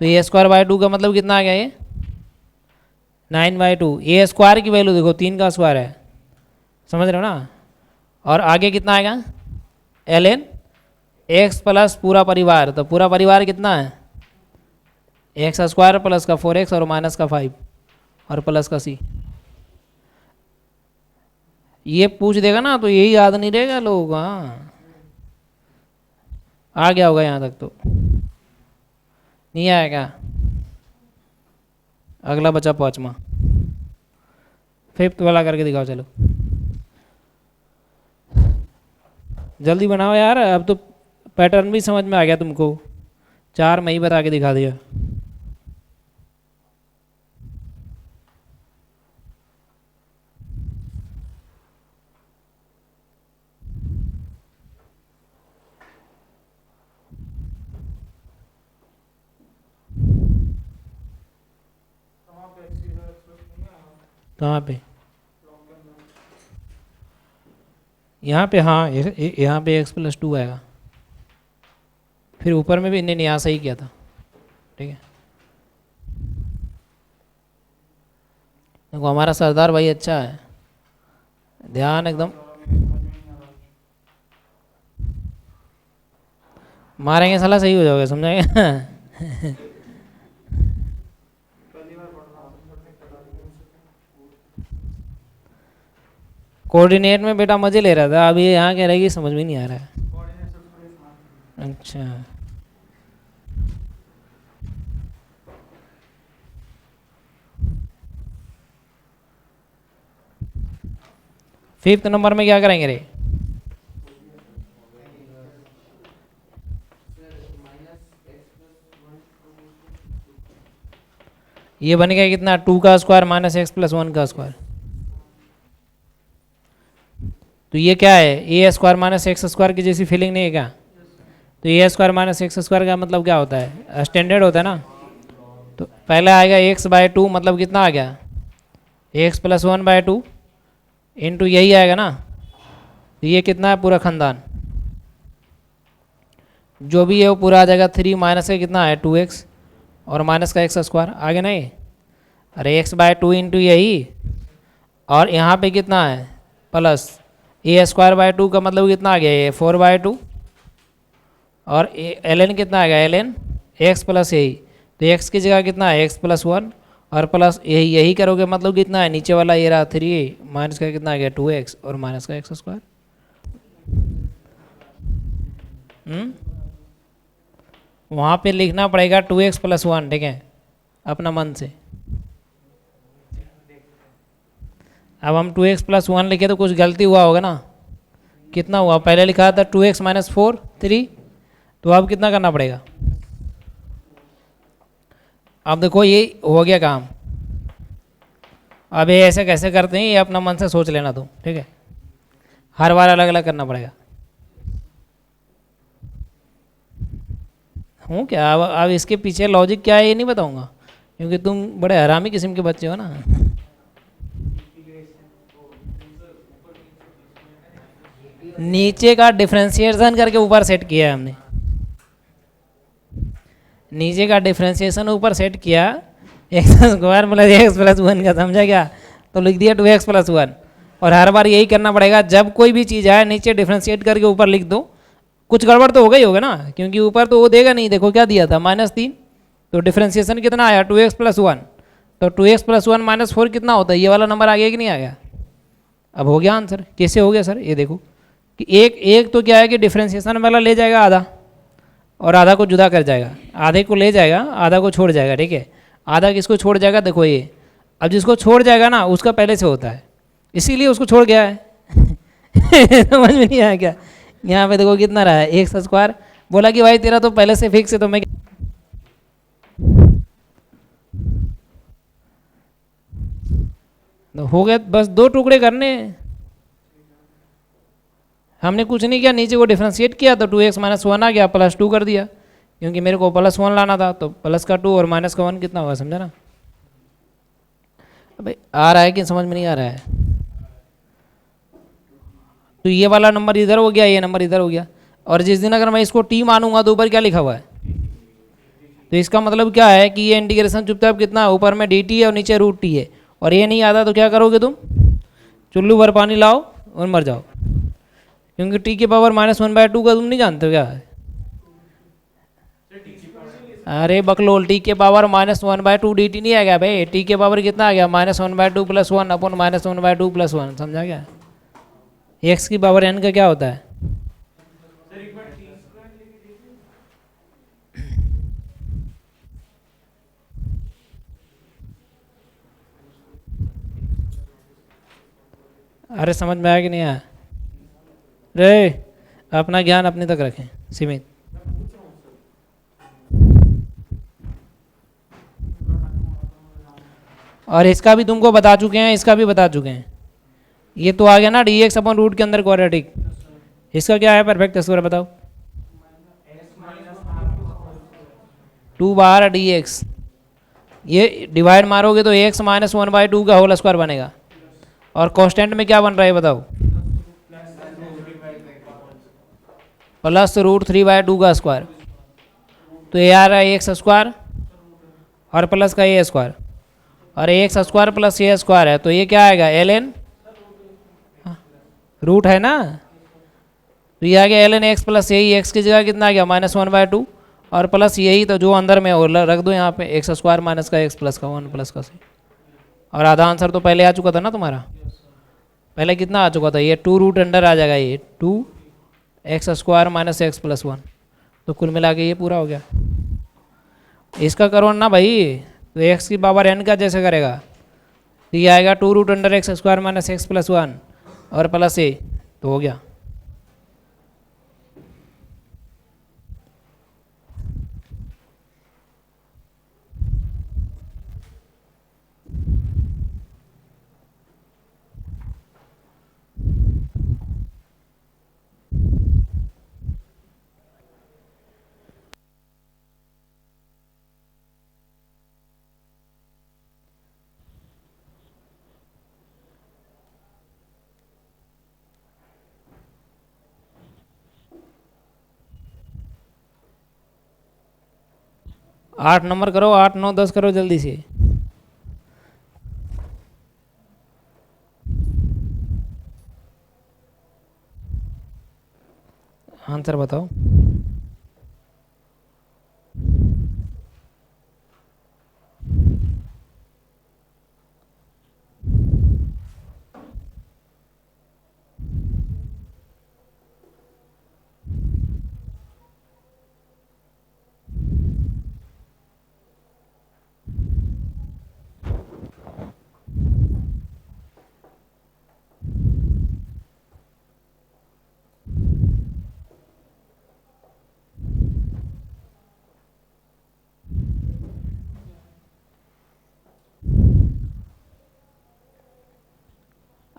तो ए स्क्वायर बाई 2 का मतलब कितना आ गया ये 9/2। ए स्क्वायर की वैल्यू देखो 3 का स्क्वायर है, समझ रहे हो ना। और आगे कितना आएगा ln x प्लस पूरा परिवार, तो पूरा परिवार कितना है एक्स स्क्वायर प्लस का 4x और माइनस का 5 और प्लस का c। ये पूछ देगा ना तो यही याद नहीं रहेगा लोगों को। हाँ आ गया होगा यहाँ तक, तो नहीं आएगा। अगला बचा 5वां, 5th वाला करके दिखाओ चलो, जल्दी बनाओ यार। अब तो पैटर्न भी समझ में आ गया तुमको, 4 में ही बता के दिखा दिया। कहाँ पे, यहाँ पे, हाँ यहाँ पे x प्लस 2 आएगा, फिर ऊपर में भी इन्हें यहाँ सही किया था, ठीक है। देखो हमारा सरदार भाई अच्छा है, ध्यान एकदम, मारेंगे साला सही हो जाओगे, समझाएंगे। कोऑर्डिनेट में बेटा मजे ले रहा था, अभी यहाँ कह रहेगी समझ में नहीं आ रहा है। अच्छा 5th नंबर में क्या करेंगे रे, ये बनेगा कितना 2 का स्क्वायर माइनस एक्स प्लस 1 का स्क्वायर। तो ये क्या है a square minus x square की जैसी फीलिंग नहीं है क्या। तो ए स्क्वायर माइनस एक्स स्क्वायर का मतलब क्या होता है, स्टैंडर्ड होता है ना। तो पहले आएगा एक्स बाई 2, मतलब कितना आ गया एक्स प्लस 1/2 इंटू यही आएगा ना। तो ये कितना है पूरा खानदान, जो भी है वो पूरा आ जाएगा। 3 माइनस का कितना है 2x और माइनस का एक्स स्क्वायर आगे नहीं, अरे एक्स बाई 2 इंटू यही, और यहाँ पे कितना है प्लस ए स्क्वायर बाई 2 का मतलब कितना आ गया ये 4/2 और ln कितना आ गया ln एक्स प्लस यही। तो एक्स की जगह कितना है एक्स प्लस 1 और प्लस यही करोगे मतलब कितना है नीचे वाला ये रहा 3 माइनस का कितना आ गया 2x और माइनस का एक्स स्क्वायर। वहाँ पे लिखना पड़ेगा 2x प्लस 1, ठीक है, अपना मन से। अब हम 2x प्लस 1 लिखे तो कुछ गलती हुआ होगा ना, कितना हुआ पहले लिखा था 2x माइनस 4 3, तो अब कितना करना पड़ेगा। अब देखो ये हो गया काम। अब ये ऐसे कैसे करते हैं ये अपना मन से सोच लेना तुम, ठीक है, हर बार अलग अलग करना पड़ेगा। हूँ क्या अब इसके पीछे लॉजिक क्या है ये नहीं बताऊंगा, क्योंकि तुम बड़े हरामी किस्म के बच्चे हो ना। नीचे का डिफ्रेंशिएशन करके ऊपर सेट किया है हमने, नीचे का डिफ्रेंशिएशन ऊपर सेट किया, x square plus x plus 1 का, समझा क्या। तो लिख दिया 2x प्लस 1, और हर बार यही करना पड़ेगा। जब कोई भी चीज़ आए नीचे डिफ्रेंशिएट करके ऊपर लिख दो। कुछ गड़बड़ तो होगा ही होगा ना, क्योंकि ऊपर तो वो देगा नहीं। देखो क्या दिया था -3, तो डिफ्रेंशिएशन कितना आया 2x प्लस 1, तो 2x प्लस 1 माइनस 4 कितना होता है, ये वाला नंबर आ गया कि नहीं आ गया। अब हो गया आंसर। कैसे हो गया सर, ये देखो कि एक तो क्या है कि डिफ्रेंशिएशन वाला ले जाएगा आधा और आधा को जुदा कर जाएगा, आधे को ले जाएगा आधा को छोड़ जाएगा, ठीक है। आधा किसको छोड़ जाएगा, देखो ये, अब जिसको छोड़ जाएगा ना उसका पहले से होता है, इसीलिए उसको छोड़ गया है। समझ में नहीं आया क्या। यहाँ पे देखो कितना रहा है एक्स स्क्वायर, बोला कि भाई तेरा तो पहले से फिक्स है, तो मैं तो हो गए, बस 2 टुकड़े करने हैं। हमने कुछ नहीं किया, नीचे को डिफ्रेंशिएट किया तो 2x माइनस 1 आ गया, +2 कर दिया, क्योंकि मेरे को +1 लाना था, तो प्लस का 2 और माइनस का 1 कितना होगा, समझा ना। भाई आ रहा है कि समझ में नहीं आ रहा है? तो ये वाला नंबर इधर हो गया, ये नंबर इधर हो गया, और जिस दिन अगर मैं इसको टी मानूंगा तो ऊपर क्या लिखा हुआ है, तो इसका मतलब क्या है कि ये इंटीग्रेशन चुपचाप कितना, ऊपर में dt है और नीचे √t है, और ये नहीं आता तो क्या करोगे तुम, चुल्लू भर पानी लाओ और मर जाओ, क्योंकि t के पावर -1/2 का तुम नहीं जानते हो क्या है। अरे बकलोल, t के पावर -1/2 dt नहीं आ गया भाई, t के पावर कितना आ गया, -1/2 + 1 अपॉन -1/2 + 1, समझा क्या। x की पावर n का क्या होता है, अरे समझ में आया कि नहीं आया रे, अपना ज्ञान अपने तक रखें सीमित। और इसका भी तुमको बता चुके हैं, इसका भी बता चुके हैं, ये तो आ गया ना dx अपन रूट के अंदर क्वाड्रेटिक, इसका क्या है परफेक्ट स्क्वायर बताओ, 2 dx, ये डिवाइड मारोगे तो x - 1/2 का होल स्क्वायर बनेगा, और कांस्टेंट में क्या बन रहा है बताओ, +√3/2 का स्क्वायर, तो ये आ रहा है x स्क्वायर और प्लस का a स्क्वायर, और x square plus a square है, तो ये क्या आएगा ln, रूट है ना, तो ये आ गया ln x प्लस यही x की जगह कितना आ गया -1/2, और प्लस यही तो जो अंदर में हो रख दो यहाँ पे, x स्क्वायर माइनस का x प्लस का 1 प्लस का c, और आधा आंसर तो पहले आ चुका था ना तुम्हारा, पहले कितना आ चुका था, ये 2 रूट अंडर आ जाएगा, ये 2x square minus x plus 1, तो कुल मिला के ये पूरा हो गया। इसका करो ना भाई, तो x की पावर n का जैसे करेगा, तो ये आएगा 2 root under x square minus x plus 1 और प्लस a, तो हो गया। आठ नंबर करो, 8 9 10 करो जल्दी से। आंसर बताओ।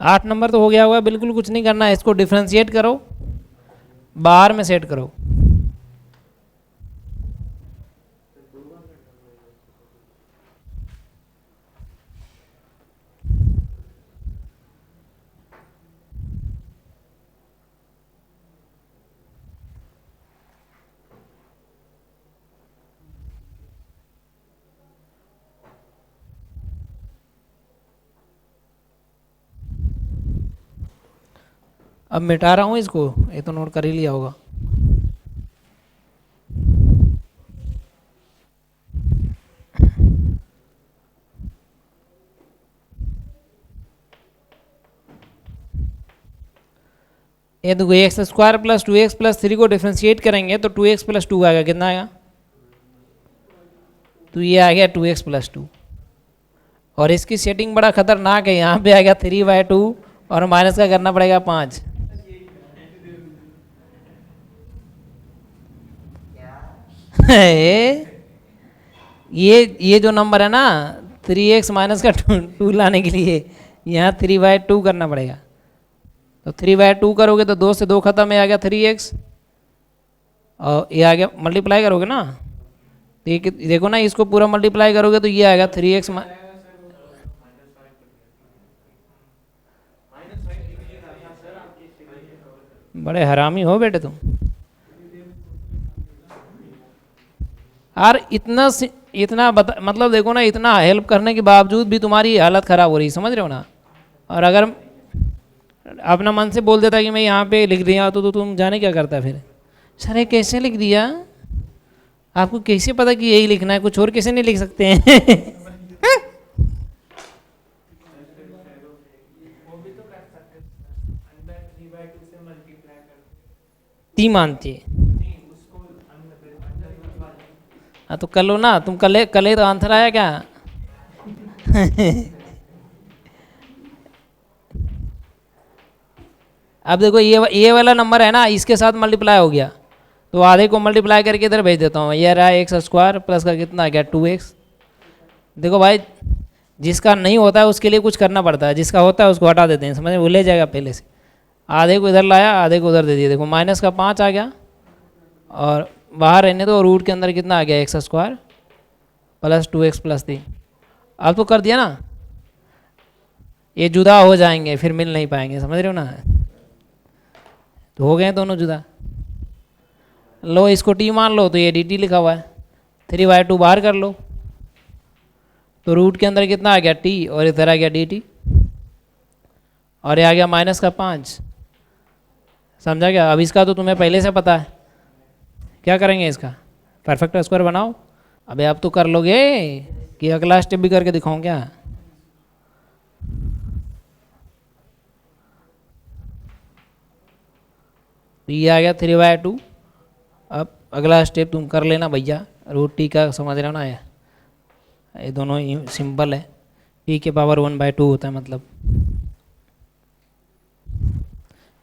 आठ नंबर तो हो गया हुआ है, बिल्कुल कुछ नहीं करना है, इसको डिफ्रेंशिएट करो, बाहर में सेट करो। अब मिटा रहा हूँ इसको, ये तो नोट कर ही लिया होगा। ये देखो x square plus 2x plus 3 को डिफ्रेंशिएट करेंगे तो 2x प्लस 2 आएगा, कितना आएगा, तो ये आ गया 2x प्लस 2, और इसकी सेटिंग बड़ा खतरनाक है, यहाँ पे आ गया 3/2 और माइनस का करना पड़ेगा 5। ये जो नंबर है ना 3x माइनस का 2 लाने के लिए, यहाँ 3/2 करना पड़ेगा। तो 3/2 करोगे तो 2 से 2 खत्म है, आ गया 3x, और ये आ गया मल्टीप्लाई करोगे ना, तो ये देखो ना, इसको पूरा मल्टीप्लाई करोगे तो ये आएगा 3x। बड़े हरामी हो बेटे तुम। यार इतना मतलब देखो ना, इतना हेल्प करने के बावजूद भी तुम्हारी हालत ख़राब हो रही, समझ रहे हो ना। और अगर अपना मन से बोल देता कि मैं यहाँ पे लिख दिया तो तुम जाने क्या करता फिर। सर ये कैसे लिख दिया, आपको कैसे पता कि यही लिखना है, कुछ और कैसे नहीं लिख सकते हैं? ती मानती है। हाँ तो कर लो ना, तुम कल ही तो आंसर आया क्या? अब देखो ये वाला नंबर है ना, इसके साथ मल्टीप्लाई हो गया, तो आधे को मल्टीप्लाई करके इधर भेज देता हूँ। ये रहा x² प्लस का कितना आ गया 2x। देखो भाई, जिसका नहीं होता है उसके लिए कुछ करना पड़ता है, जिसका होता है उसको हटा देते हैं, समझ में, वो ले जाएगा पहले से। आधे को इधर लाया, आधे को उधर दे दिया। देखो -5 आ गया, और बाहर रहने दो, रूट के अंदर कितना आ गया x² प्लस 2x प्लस 3। अब तो कर दिया ना, ये जुदा हो जाएंगे फिर मिल नहीं पाएंगे, समझ रहे हो ना। तो हो गए दोनों जुदा। लो इसको t मान लो, तो ये dt लिखा हुआ है, 3/2 बाहर कर लो, तो रूट के अंदर कितना आ गया t, और इधर आ गया dt, और ये आ गया -5। समझा क्या? अब इसका तो तुम्हें पहले से पता है, क्या करेंगे इसका परफेक्ट स्क्वायर बनाओ। अबे आप तो कर लोगे कि अगला स्टेप भी करके दिखाऊं क्या? तो ये आ गया 3/2। अब अगला स्टेप तुम कर लेना भैया, रूट का समझ रहे हो ना, ये दोनों सिंपल है, p के पावर 1/2 होता है मतलब।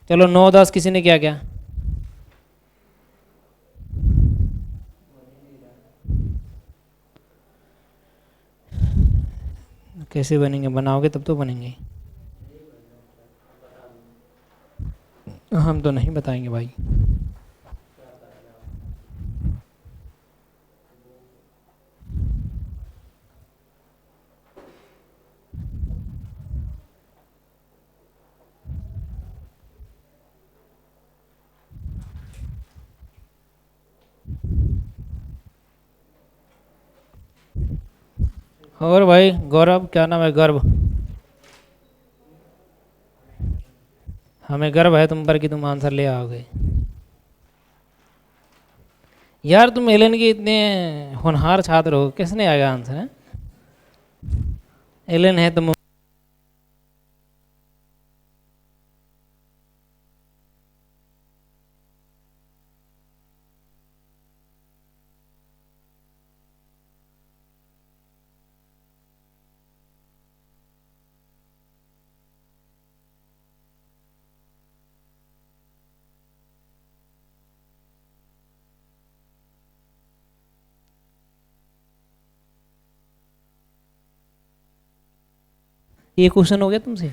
चलो 9-10 किसी ने क्या क्या? कैसे बनेंगे? बनाओगे तब तो बनेंगे, हम तो नहीं बताएंगे भाई। और भाई गौरव, क्या नाम है? गर्व, हमें गर्व है तुम पर कि तुम आंसर ले आओगे। यार तुम एलन के इतने होनहार छात्र हो, कैसे नहीं आएगा आंसर है? एलन है तुम। ये क्वेश्चन हो गया तुमसे।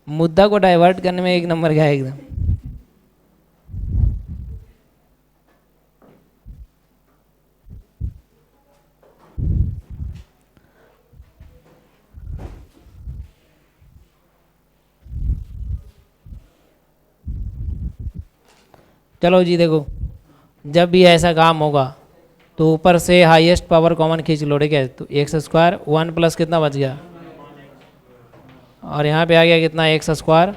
मुद्दा को डाइवर्ट करने में 1 नंबर गया एकदम। चलो जी देखो, जब भी ऐसा काम होगा तो ऊपर से हाईएस्ट पावर कॉमन खींच लो, ठीक है। तो x² 1 प्लस कितना बच गया, और यहाँ पे आ गया कितना x²,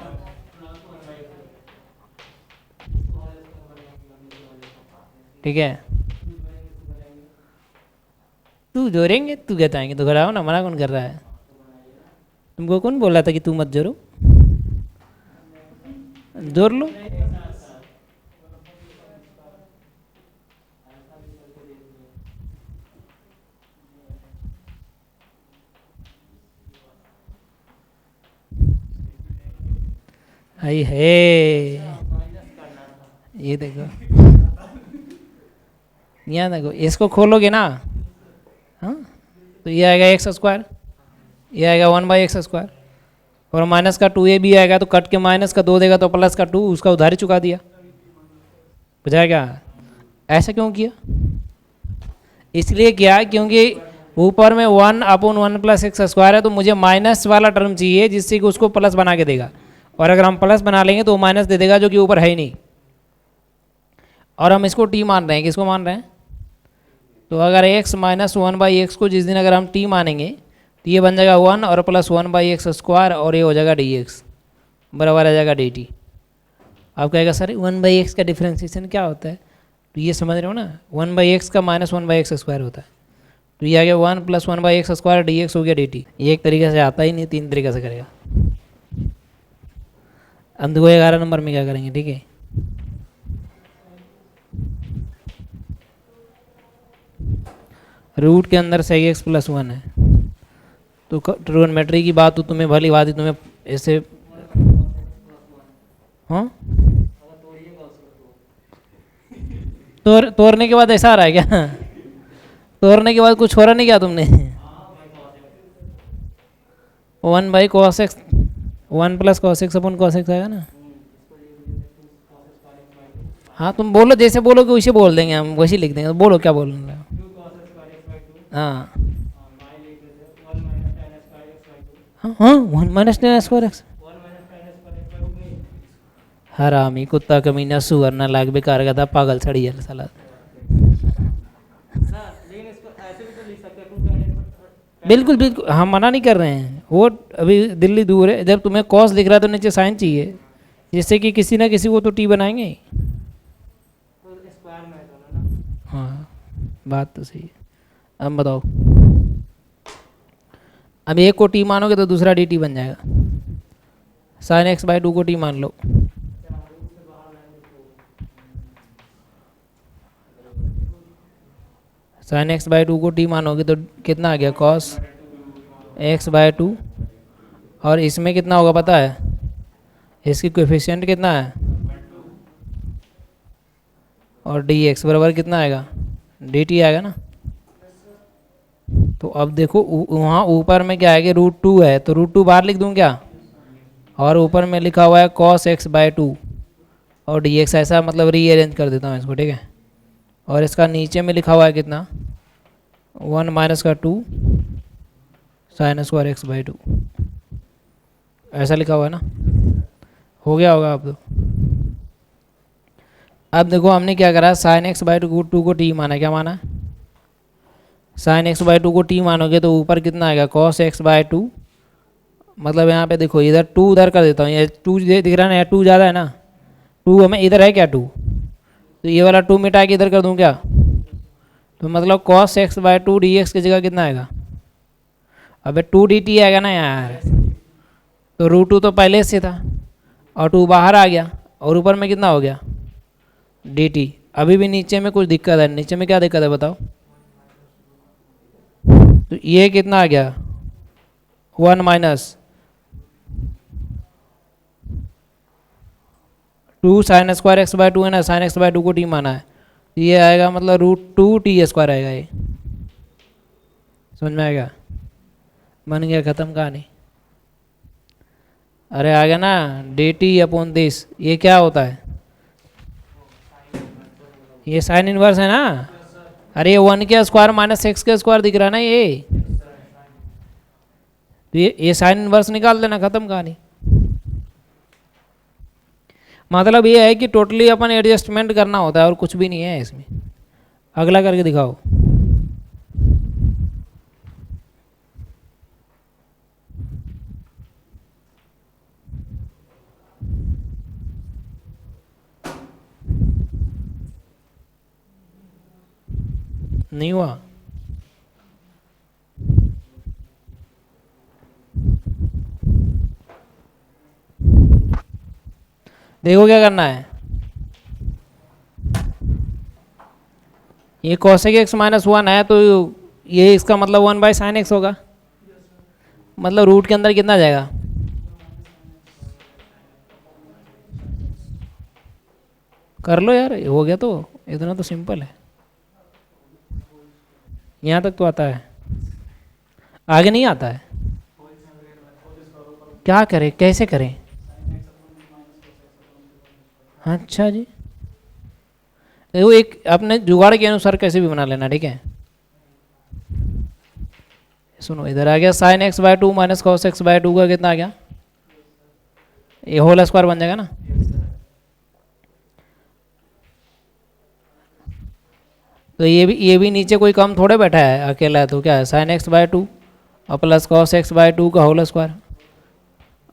ठीक है। तू जोड़ेंगे, तू कहता तो घराओ ना, मना कौन कर रहा है? तुमको कौन बोल रहा था कि तू मत जोड़ो? जोड़ लो। हाय है, ये देखो, यहाँ देखो, इसको खोलोगे ना, हाँ, तो ये आएगा x², ये आएगा 1/x²। और माइनस का 2 ये भी आएगा, तो कट के माइनस का 2 देगा तो प्लस का 2, उसका उधार ही चुका दिया। बुझा क्या? ऐसा क्यों किया? इसलिए किया क्योंकि ऊपर में 1/1 + x² है, तो मुझे माइनस वाला टर्म चाहिए जिससे कि उसको प्लस बना के देगा। और अगर हम प्लस बना लेंगे तो वो माइनस दे देगा, जो कि ऊपर है ही नहीं। और हम इसको टी मान रहे हैं। किसको मान रहे हैं? तो अगर x - 1/x को जिस दिन अगर हम टी मानेंगे तो ये बन जाएगा 1 और प्लस 1/x², और ये हो जाएगा dx बराबर आ जाएगा dt। आप कहेगा सर 1/x का डिफ्रेंसिएशन क्या होता है? तो ये समझ रहे हो ना, 1/x का माइनस 1/x² होता है। तो ये आ गया 1 + 1/x² dx हो गया dt। ये एक तरीके से आता ही नहीं, 3 तरीके से करेगा। अब देखो 11 नंबर में क्या करेंगे, ठीक है। रूट के अंदर से x + 1 है, तो ट्रिगोनोमेट्री की बात तो तुम्हें भली भांति तुम्हें ऐसे, हाँ तोड़ने के बाद ऐसा आ रहा है क्या? तोड़ने के बाद कुछ हो रहा नहीं क्या तुमने? 1/cos x, 1 + cos x/cos x आएगा ना। हाँ तुम बोलो, जैसे बोलोगे वैसे बोल देंगे हम, वैसे लिख देंगे। तो बोलो क्या बोल रहे हो? हाँ हाँ 1 - tan² x। हरामी कुत्ता कमीना सुअर ना लाग बेकार का था, पागल छड़ी है साला। बिल्कुल बिल्कुल, हम मना नहीं कर रहे हैं। वो अभी दिल्ली दूर है, जब तुम्हें कॉस दिख रहा है तो नीचे साइन चाहिए, जिससे कि किसी ना किसी को तो टी बनाएंगे। हाँ बात तो सही है। अब बताओ, अब एक को टी मानोगे तो दूसरा डी टी बन जाएगा। sin x/2 को टी मान लो। sin x/2 को टी मानोगे तो कितना आ गया? cos x/2। और इसमें कितना होगा पता है? इसकी कोएफिशिएंट कितना है? और dx बराबर कितना आएगा? dt आएगा ना। तो अब देखो वहाँ ऊपर में क्या आएगा? √2 है, तो √2 बाहर लिख दूँ क्या? और ऊपर में लिखा हुआ है cos x/2 और dx, ऐसा मतलब रीअरेंज कर देता हूँ इसको, ठीक है। और इसका नीचे में लिखा हुआ है कितना? 1 - 2 sin² x/2, ऐसा लिखा हुआ है ना। हो गया होगा अब तो। अब देखो हमने क्या करा, sin x/2 को टी माना। क्या माना? sin x/2 को टी मानोगे तो ऊपर कितना आएगा? cos x/2। मतलब यहाँ पे देखो, इधर 2 उधर कर देता हूँ, ये 2 दिख रहा है ना, 2 ज़्यादा है ना। 2 हमें इधर है क्या? 2, तो ये वाला 2 मिटा के इधर कर दूँ क्या? तो मतलब cos x/2 dx की जगह कितना आएगा? अबे 2 dt आएगा ना यार। तो √2 तो पहले से था और 2 बाहर आ गया, और ऊपर में कितना हो गया? dt। अभी भी नीचे में कुछ दिक्कत है। नीचे में क्या दिक्कत है बताओ? तो ये कितना आ गया? 1 - 2 sin² x/2 है ना। sin x/2 को टी माना है, तो ये आएगा मतलब √2 t² आएगा। ये समझ में आएगा? बन गया, खत्म कहानी। अरे आ गया ना dt/this। ये क्या होता है? ये साइन इनवर्स है ना। अरे 1 के स्क्वायर माइनस x के स्क्वायर दिख रहा है ना ये। तो ये साइन इनवर्स निकाल देना, खत्म कहानी। मतलब ये है कि टोटली अपन एडजस्टमेंट करना होता है और कुछ भी नहीं है इसमें। अगला करके दिखाओ। नहीं हुआ? देखो क्या करना है। ये cosec x - 1 है, तो ये इसका मतलब 1/sin x होगा। मतलब रूट के अंदर कितना जाएगा? कर लो यार, हो गया। तो इतना तो सिंपल है, यहाँ तक तो आता है, आगे नहीं आता है। क्या करें, कैसे करें? अच्छा जी, वो एक अपने जुगाड़ के अनुसार कैसे भी बना लेना, ठीक है। सुनो, इधर आ गया sign x by to minus cos x by two का कितना आ गया, ये होल स्क्वायर बन जाएगा ना। तो ये भी नीचे कोई कम थोड़े बैठा है, अकेला है, तो क्या है साइन एक्स बाय टू और plus cos x by two का होल स्क्वायर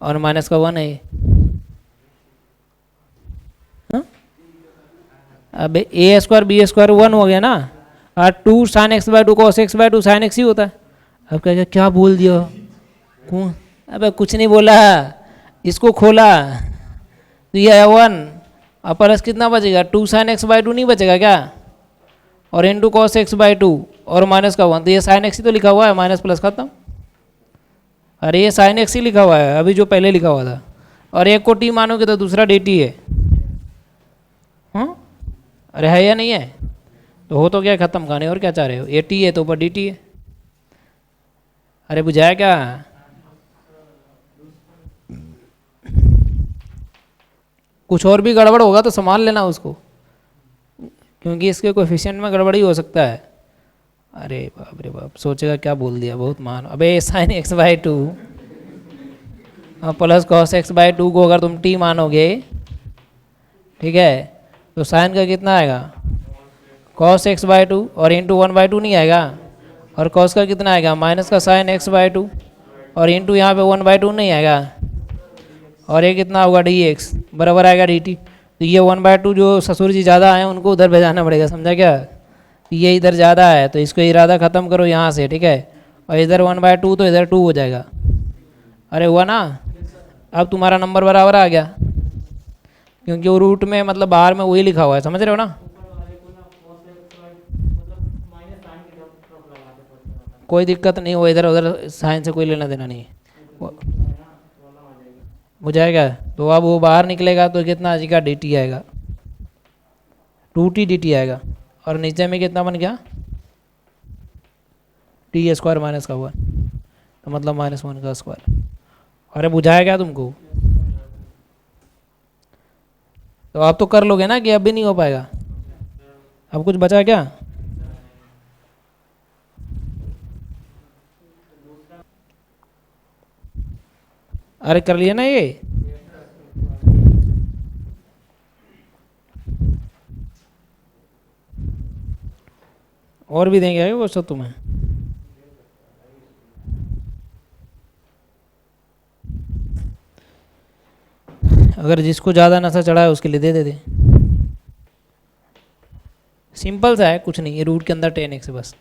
और माइनस का वन है ये। हाँ? अब a square b square one हो गया ना, और two sine x by two cos x by two sine x ही होता है। अब क्या क्या बोल दिया, कौन? अब कुछ नहीं बोला, इसको खोला तो ये आया वन, और प्लस कितना बचेगा, two sine x by two नहीं बचेगा क्या, और into cos x by two और माइनस का वन, तो ये साइन एक्स ही तो लिखा हुआ है, माइनस प्लस खत्म। अरे ये साइन एक्स ही लिखा हुआ है अभी जो पहले लिखा हुआ था, और एक को टी मानोगे तो दूसरा डी टी है। हाँ, अरे है या नहीं है, तो हो तो क्या, खत्म कहानी, और क्या चाह रहे हो, ए टी है तो ऊपर डी टी है। अरे बुझाया क्या, कुछ और भी गड़बड़ होगा तो संभाल लेना उसको, क्योंकि इसके कोएफिशिएंट में गड़बड़ी हो सकता है। अरे बाप रे बाप, सोचेगा क्या बोल दिया, बहुत मान। अबे sign x by two plus cos x by to को अगर तुम टी मानोगे, ठीक है, तो साइन का कितना आएगा, कॉस एक्स बाय टू और इंटू वन बाय टू नहीं आएगा, और कॉस का कितना आएगा, माइनस का साइन एक्स बाय टू और इंटू यहाँ पे वन बाय टू नहीं आएगा, और ये कितना होगा डी एक्स बराबर आएगा डी टी। तो ये वन बाय टू जो ससुर जी ज़्यादा आए उनको उधर भेजाना पड़ेगा, समझा क्या, ये इधर ज़्यादा है तो इसको इरादा ख़त्म करो यहाँ से, ठीक है, और इधर वन बाय टू तो इधर टू हो जाएगा। अरे हुआ ना, अब तुम्हारा नंबर बराबर आ गया, क्योंकि वो रूट में मतलब बाहर में वही लिखा हुआ है, समझ रहे हो ना। कोई दिक्कत नहीं, वो इधर उधर साइन से कोई लेना देना नहीं हो जाएगा। तो अब वो बाहर निकलेगा तो कितना आ जाएगा, डी टी आएगा, टू टी डी टी आएगा, और नीचे में कितना बन गया, टी स्क्वायर माइनस का वन, तो मतलब माइनस वन का स्क्वायर। अरे बुझाया क्या तुमको, तो आप तो कर लोगे ना, कि अब भी नहीं हो पाएगा, अब कुछ बचा क्या। अरे कर लिया ना ये, और भी देंगे वो सब तुम्हें। अगर जिसको ज़्यादा नशा चढ़ा है उसके लिए दे दे। सिंपल सा है, कुछ नहीं, ये रूट के अंदर 10x है बस।